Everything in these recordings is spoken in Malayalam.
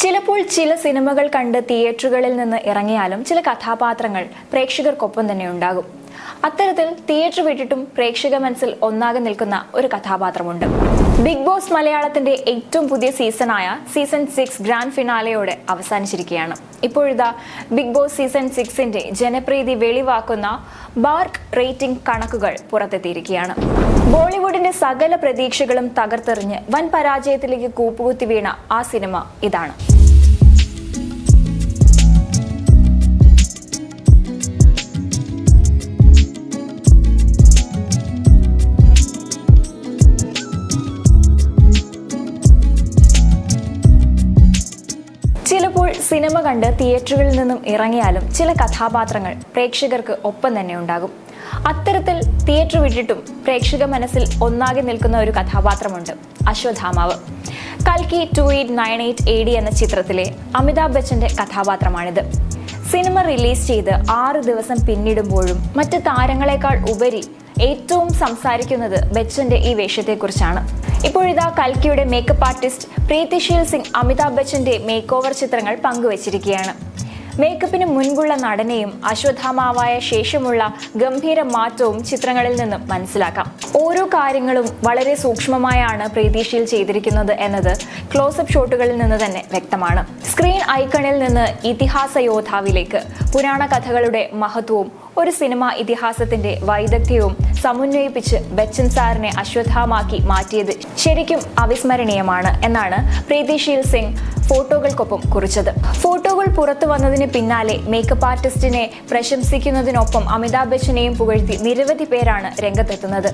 ചിലപ്പോൾ ചില സിനിമകൾ കണ്ട് തിയേറ്ററുകളിൽ നിന്ന് ഇറങ്ങിയാലും ചില കഥാപാത്രങ്ങൾ പ്രേക്ഷകർക്കൊപ്പം തന്നെ ഉണ്ടാകും. അത്തരത്തിൽ തിയേറ്റർ വിട്ടിട്ടും പ്രേക്ഷക മനസ്സിൽ ഒന്നാകെ നിൽക്കുന്ന ഒരു കഥാപാത്രമുണ്ട്. ബിഗ് ബോസ് മലയാളത്തിന്റെ ഏറ്റവും പുതിയ സീസണായ സീസൺ 6 ഗ്രാൻഡ് ഫിനാലെയോടെ അവസാനിച്ചിരിക്കുകയാണ്. ഇപ്പോഴിതാ ബിഗ് ബോസ് സീസൺ 6ന്റെ ജനപ്രീതി വെളിവാക്കുന്ന ബാർക്ക് റേറ്റിംഗ് കണക്കുകൾ പുറത്തെത്തിയിരിക്കുകയാണ്. ബോളിവുഡിന്റെ സകല പ്രതീക്ഷകളും തകർത്തെറിഞ്ഞ് വൻ പരാജയത്തിലേക്ക് കൂപ്പുകുത്തി വീണ ആ സിനിമ ഇതാണ്. ചിലപ്പോൾ സിനിമ കണ്ട് തിയേറ്ററുകളിൽ നിന്നും ഇറങ്ങിയാലും ചില കഥാപാത്രങ്ങൾ പ്രേക്ഷകർക്ക് ഒപ്പം തന്നെ ഉണ്ടാകും. അത്തരത്തിൽ തിയേറ്റർ വിട്ടിട്ടും പ്രേക്ഷക മനസ്സിൽ ഒന്നാകെ നിൽക്കുന്ന ഒരു കഥാപാത്രമുണ്ട്, അശ്വത്ഥാമാവ്. കൽക്കി 2898 AD എന്ന ചിത്രത്തിലെ അമിതാഭ് ബച്ചന്റെ കഥാപാത്രമാണിത്. സിനിമ റിലീസ് ചെയ്ത് 6 ദിവസം പിന്നിടുമ്പോഴും മറ്റ് താരങ്ങളെക്കാൾ ഉപരി ഏറ്റവും സംസാരിക്കുന്നത് ബച്ചന്റെ ഈ വേഷത്തെക്കുറിച്ചാണ്. ഇപ്പോഴിതാ കൽക്കിയുടെ മേക്കപ്പ് ആർട്ടിസ്റ്റ് പ്രീതിശീൽ സിംഗ് അമിതാഭ് ബച്ചന്റെ മേക്ക് ഓവർ ചിത്രങ്ങൾ പങ്കുവച്ചിരിക്കുകയാണ്. മേക്കപ്പിന് മുൻപുള്ള നടനെയും അശ്വത്ഥാമാവായ ശേഷമുള്ള ഗംഭീര മാറ്റവും ചിത്രങ്ങളിൽ നിന്നും മനസ്സിലാക്കാം. ഓരോ കാര്യങ്ങളും വളരെ സൂക്ഷ്മമായാണ് പ്രീതിശീൽ ചെയ്തിരിക്കുന്നത് എന്നത് ക്ലോസപ്പ് ഷോട്ടുകളിൽ നിന്ന് തന്നെ വ്യക്തമാണ്. സ്ക്രീൻ ഐക്കണിൽ നിന്ന് ഇതിഹാസ യോദ്ധാവിലേക്ക് പുരാണ കഥകളുടെ മഹത്വവും ഒരു സിനിമാ ഇതിഹാസത്തിന്റെ വൈദഗ്ധ്യവും സമന്വയിപ്പിച്ച് ബച്ചൻ സാറിനെ അശ്വത്ഥാമാക്കി മാറ്റിയത് ശരിക്കും അവിസ്മരണീയമാണ് എന്നാണ് പ്രീതിശീൽ സിംഗ് ഫോട്ടോകൾക്കൊപ്പം കുറിച്ചത്. ഫോട്ടോകൾ പുറത്തു വന്നതിന് പിന്നാലെ മേക്കപ്പ് ആർട്ടിസ്റ്റിനെ പ്രശംസിക്കുന്നതിനൊപ്പം അമിതാഭ് ബച്ചനെയും പുകഴ്ത്തി നിരവധി പേരാണ് രംഗത്തെത്തുന്നത്.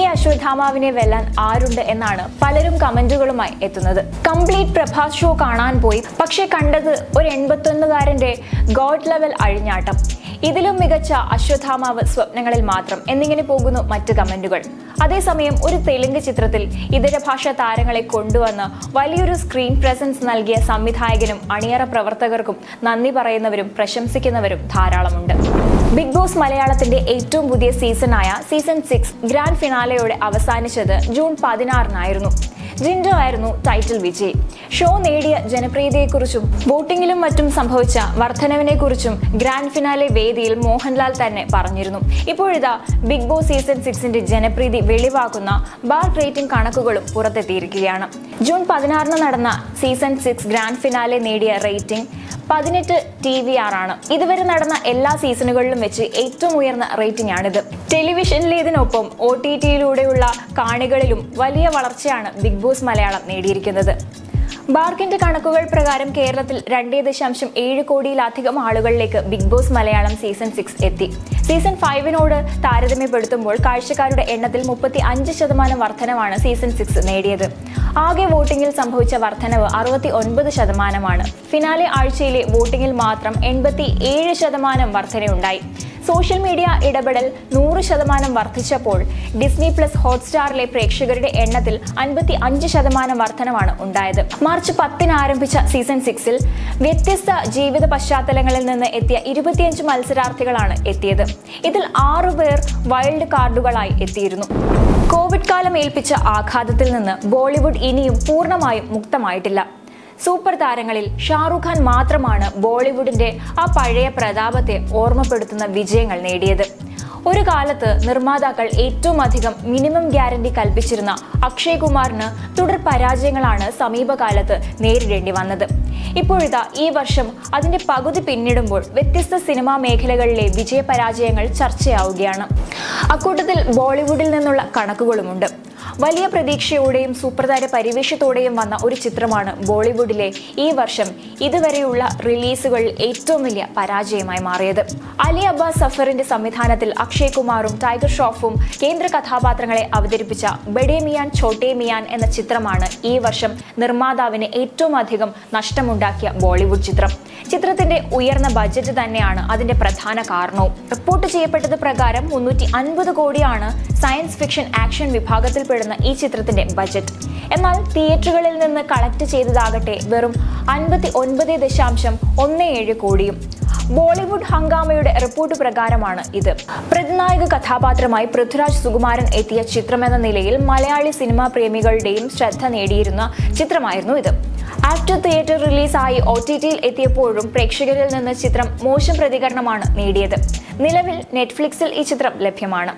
ഈ അശ്വത്ഥാമാവിനെ വെല്ലാൻ ആരുണ്ട് എന്നാണ് പലരും കമന്റുകളുമായി എത്തുന്നത്. കംപ്ലീറ്റ് പ്രഭാസ് ഷോ കാണാൻ പോയി, പക്ഷെ കണ്ടത് ഒരു 81കാരന്റെ ഗോഡ് ലെവൽ അഴിഞ്ഞാട്ടം. ഇതിലും മികച്ച അശ്വത്ഥാമാവ് സ്വപ്നങ്ങളിൽ മാത്രം എന്നിങ്ങനെ പോകുന്നു മറ്റ് കമന്റുകൾ. അതേസമയം ഒരു തെലുങ്ക് ചിത്രത്തിൽ ഇതര ഭാഷാ താരങ്ങളെ കൊണ്ടുവന്ന് വലിയൊരു സ്ക്രീൻ പ്രസൻസ് നൽകിയ സംവിധായകനും അണിയറ പ്രവർത്തകർക്കും നന്ദി പറയുന്നവരും പ്രശംസിക്കുന്നവരും ധാരാളമുണ്ട്. ബിഗ് ബോസ് മലയാളത്തിന്റെ ഏറ്റവും പുതിയ സീസണായ സീസൺ 6 ഗ്രാൻഡ് ഫിനാലെയോടെ അവസാനിച്ചത് ജൂൺ 16-നായിരുന്നു. ജിൻഡോ ആയിരുന്നു ടൈറ്റിൽ വിജയി. ഷോ നേടിയ ജനപ്രീതിയെക്കുറിച്ചും വോട്ടിംഗിലും മറ്റും സംഭവിച്ച വർധനവിനെക്കുറിച്ചും ഗ്രാൻഡ് ഫിനാലെ വേദിയിൽ മോഹൻലാൽ തന്നെ പറഞ്ഞിരുന്നു. ഇപ്പോഴിതാ ബിഗ് ബോസ് സീസൺ 6ന്റെ ജനപ്രീതി വെളിവാക്കുന്ന ബാർക്ക് റേറ്റിംഗ് കണക്കുകളും പുറത്തെത്തിയിരിക്കുകയാണ്. ജൂൺ 16 നടന്ന സീസൺ 6 ഗ്രാൻഡ് ഫിനാലെ നേടിയ റേറ്റിംഗ് 18 TVR ആണ്. ഇതുവരെ നടന്ന എല്ലാ സീസണുകളിലും വെച്ച് ഏറ്റവും ഉയർന്ന റേറ്റിംഗ് ആണിത്. ടെലിവിഷനിലേതിനൊപ്പം OTTയിലൂടെയുള്ള കാണികളിലും വലിയ വളർച്ചയാണ് ബിഗ് ബോസ് മലയാളം നേടിയിരിക്കുന്നത്. ബാർക്കിന്റെ കണക്കുകൾ പ്രകാരം കേരളത്തിൽ 2.7 കോടിയിലധികം ആളുകളിലേക്ക് ബിഗ് ബോസ് മലയാളം സീസൺ 6 എത്തി. സീസൺ 5നോട് താരതമ്യപ്പെടുത്തുമ്പോൾ കാഴ്ചക്കാരുടെ എണ്ണത്തിൽ 35% വർധനവാണ് സീസൺ 6 നേടിയത്. ആകെ വോട്ടിംഗിൽ സംഭവിച്ച വർധനവ് 69%. ഫിനാലെ ആഴ്ചയിലെ വോട്ടിംഗിൽ മാത്രം 87% വർധനയുണ്ടായി. സോഷ്യൽ മീഡിയ ഇടപെടൽ 100% വർദ്ധിച്ചപ്പോൾ ഡിസ്നി പ്ലസ് ഹോട്ട്സ്റ്റാറിലെ പ്രേക്ഷകരുടെ എണ്ണത്തിൽ 55% വർധനവാണ് ഉണ്ടായത്. മാർച്ച് 10 ആരംഭിച്ച സീസൺ 6ൽ വ്യത്യസ്ത ജീവിത പശ്ചാത്തലങ്ങളിൽ നിന്ന് എത്തിയ 25 മത്സരാർത്ഥികളാണ് എത്തിയത്. ഇതിൽ 6 പേർ വൈൽഡ് കാർഡുകളായി എത്തിയിരുന്നു. കോവിഡ് കാലം ഏൽപ്പിച്ച ആഘാതത്തിൽ നിന്ന് ബോളിവുഡ് ഇനിയും പൂർണ്ണമായും മുക്തമായിട്ടില്ല. സൂപ്പർ താരങ്ങളിൽ ഷാറുഖ് ഖാൻ മാത്രമാണ് ബോളിവുഡിന്റെ ആ പഴയ പ്രതാപത്തെ ഓർമ്മപ്പെടുത്തുന്ന വിജയങ്ങൾ നേടിയത്. ഒരു കാലത്ത് നിർമ്മാതാക്കൾ ഏറ്റവും അധികം മിനിമം ഗ്യാരണ്ടി കൽപ്പിച്ചിരുന്ന അക്ഷയ് കുമാറിന് തുടർ പരാജയങ്ങളാണ് സമീപകാലത്ത് നേരിടേണ്ടി വന്നത്. ഇപ്പോഴിതാ ഈ വർഷം അതിന്റെ പകുതി പിന്നിടുമ്പോൾ വ്യത്യസ്ത സിനിമാ മേഖലകളിലെ വിജയപരാജയങ്ങൾ ചർച്ചയാവുകയാണ്. അക്കൂട്ടത്തിൽ ബോളിവുഡിൽ നിന്നുള്ള കണക്കുകളുമുണ്ട്. വലിയ പ്രതീക്ഷയോടെയും സൂപ്രധാന പരിവേഷത്തോടെയും വന്ന ഒരു ചിത്രമാണ് ബോളിവുഡിലെ ഈ വർഷം ഇതുവരെയുള്ള റിലീസുകളിൽ ഏറ്റവും വലിയ പരാജയമായി മാറിയത്. അലി അബ്ബാസ് സഫറിന്റെ സംവിധാനത്തിൽ അക്ഷയ് കുമാറും ടൈഗർ ഷ്രോഫും കേന്ദ്ര കഥാപാത്രങ്ങളെ അവതരിപ്പിച്ച ബഡേ മിയാൻ ഛോട്ടേ മിയാൻ എന്ന ചിത്രമാണ് ഈ വർഷം നിർമ്മാതാവിന് ഏറ്റവും അധികം നഷ്ടമുണ്ടാക്കിയ ബോളിവുഡ് ചിത്രം. ചിത്രത്തിന്റെ ഉയർന്ന ബജറ്റ് തന്നെയാണ് അതിന്റെ പ്രധാന കാരണവും. റിപ്പോർട്ട് ചെയ്യപ്പെട്ടത് പ്രകാരം 350 കോടിയാണ് സയൻസ് ഫിക്ഷൻ ആക്ഷൻ വിഭാഗത്തിൽപ്പെടുന്ന ഈ ചിത്രത്തിന്റെ ബജറ്റ്. എന്നാൽ തിയേറ്ററുകളിൽ നിന്ന് കളക്ട് ചെയ്തതാകട്ടെ വെറും 59.17 കോടിയും. ബോളിവുഡ് ഹംഗാമയുടെ റിപ്പോർട്ട് പ്രകാരമാണ് ഇത്. പ്രതിനായക കഥാപാത്രമായി പൃഥ്വിരാജ് സുകുമാരൻ എത്തിയ ചിത്രമെന്ന നിലയിൽ മലയാളി സിനിമാ പ്രേമികളുടെയും ശ്രദ്ധ നേടിയിരുന്ന ചിത്രമായിരുന്നു ഇത്. ആഫ്റ്റർ തിയേറ്റർ റിലീസായി OTTയിൽ എത്തിയപ്പോഴും പ്രേക്ഷകരിൽ നിന്ന് ചിത്രം മോശം പ്രതികരണമാണ് നേടിയത്. നിലവിൽ നെറ്റ്ഫ്ലിക്സിൽ ഈ ചിത്രം ലഭ്യമാണ്.